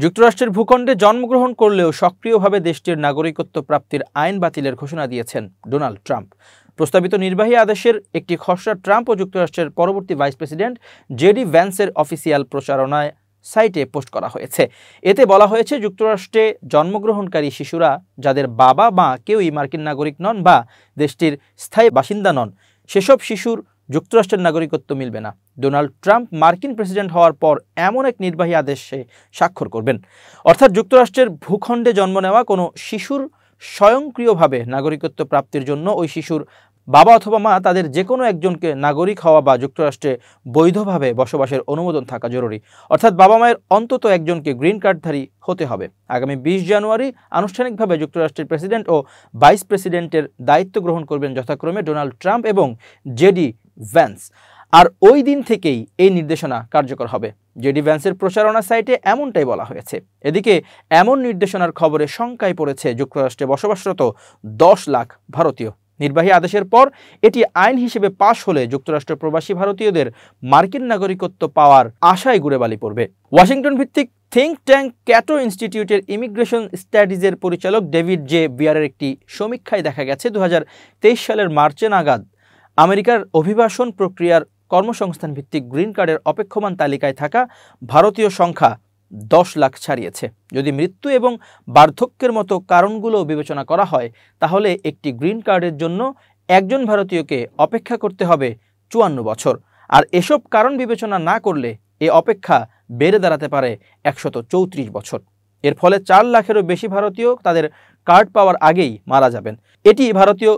যুক্তরাষ্ট্রের ভূখণ্ডে জন্মগ্রহণ করলেও সক্রিয়ভাবে দেশটির নাগরিকত্ব প্রাপ্তির আইন বাতিলের ঘোষণা দিয়েছেন ডোনাল্ড ট্রাম্প। প্রস্তাবিত নির্বাহী আদেশের একটি খসড়া ট্রাম্প ও যুক্তরাষ্ট্রের পরবর্তী ভাইস প্রেসিডেন্ট জেডি ভ্যান্সের অফিসিয়াল প্রচারণায় সাইটে পোস্ট করা হয়েছে। এতে বলা হয়েছে, যুক্তরাষ্ট্রে জন্মগ্রহণকারী শিশুরা যাদের বাবা মা কেউই মার্কিন নাগরিক নন বা দেশটির স্থায়ী বাসিন্দা নন, সেসব শিশুর যুক্তরাষ্ট্রের নাগরিকত্ব মিলবে না। ডোনাল্ড ট্রাম্প মার্কিন প্রেসিডেন্ট হওয়ার পর এমন এক নির্বাহী আদেশে স্বাক্ষর করবেন, অর্থাৎ যুক্তরাষ্ট্রের ভূখণ্ডে জন্ম নেওয়া কোনো শিশুর স্বয়ংক্রিয়ভাবে নাগরিকত্ব প্রাপ্তির জন্য ওই শিশুর বাবা অথবা মা তাদের যে কোনো একজনকে নাগরিক হওয়া বা যুক্তরাষ্ট্রে বৈধভাবে বসবাসের অনুমোদন থাকা জরুরি। অর্থাৎ বাবা মায়ের অন্তত একজনকে গ্রিন কার্ডধারী হতে হবে। আগামী 20 জানুয়ারি আনুষ্ঠানিকভাবে যুক্তরাষ্ট্রের প্রেসিডেন্ট ও ভাইস প্রেসিডেন্টের দায়িত্ব গ্রহণ করবেন যথাক্রমে ডোনাল্ড ট্রাম্প এবং জেডি ভ্যান্স। আর ওই দিন থেকেই এই নির্দেশনা কার্যকর হবে। জেডি ভ্যান্সের প্রচারণা সাইটে এমনটাই বলা হয়েছে। এদিকে এমন নির্দেশনার খবরে শঙ্কায় পড়েছে যুক্তরাষ্ট্রে বসবাসরত 10 লাখ ভারতীয়। নির্বাহী আদেশের পর এটি আইন হিসেবে পাশ হলে যুক্তরাষ্ট্র প্রবাসী ভারতীয়দের মার্কিন নাগরিকত্ব পাওয়ার আশায় গুড়ে বালি পড়বে। ওয়াশিংটন ভিত্তিক থিঙ্ক ট্যাঙ্ক ক্যাটো ইনস্টিটিউটের ইমিগ্রেশন স্টাডিজের পরিচালক ডেভিড জে বিয়ারের একটি সমীক্ষায় দেখা গেছে 2023 সালের মার্চে নাগাদ আমেরিকার অভিবাসন প্রক্রিয়ার কর্মসংস্থান ভিত্তিক গ্রিন কার্ডের অপেক্ষমান তালিকায় থাকা ভারতীয় সংখ্যা 10 লাখ ছাড়িয়েছে। যদি মৃত্যু এবং বার্ধক্যের মতো কারণগুলো বিবেচনা করা হয়, তাহলে একটি গ্রিন কার্ডের জন্য একজন ভারতীয়কে অপেক্ষা করতে হবে 54 বছর। আর এসব কারণ বিবেচনা না করলে এ অপেক্ষা বেড়ে দাঁড়াতে পারে 134 বছর। এর ফলে 4 লাখেরও বেশি ভারতীয় তাদের কার্ড পাওয়ার আগেই মারা যাবেন। এটি ভারতীয়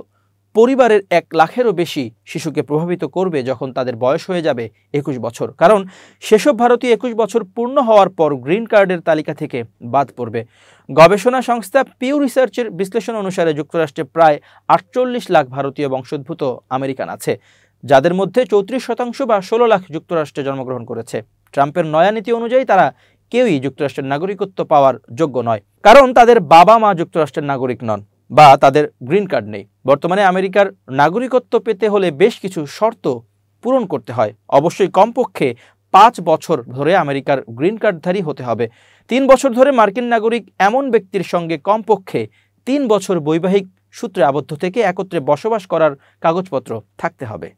পরিবারের 1 লাখেরও বেশি শিশুকে প্রভাবিত করবে যখন তাদের বয়স হয়ে যাবে 21 বছর। কারণ সেসব ভারতীয় 21 বছর পূর্ণ হওয়ার পর গ্রিন কার্ডের তালিকা থেকে বাদ পড়বে। গবেষণা সংস্থা পিউ রিসার্চের বিশ্লেষণ অনুসারে যুক্তরাষ্ট্রে প্রায় 48 লাখ ভারতীয় বংশোদ্ভূত আমেরিকান আছে, যাদের মধ্যে 34% বা 16 লাখ যুক্তরাষ্ট্রে জন্মগ্রহণ করেছে। ট্রাম্পের নয়া নীতি অনুযায়ী তারা কেউই যুক্তরাষ্ট্রের নাগরিকত্ব পাওয়ার যোগ্য নয়, কারণ তাদের বাবা মা যুক্তরাষ্ট্রের নাগরিক নন বা তাদের গ্রিন কার্ড নেই। বর্তমানে আমেরিকার নাগরিকত্ব পেতে হলে বেশ কিছু শর্ত পূরণ করতে হয়। অবশ্যই কমপক্ষে 5 বছর ধরে আমেরিকার গ্রিন কার্ডধারী হতে হবে। 3 বছর ধরে মার্কিন নাগরিক এমন ব্যক্তির সঙ্গে কমপক্ষে 3 বছর বৈবাহিক সূত্রে আবদ্ধ থেকে একত্রে বসবাস করার কাগজপত্র থাকতে হবে।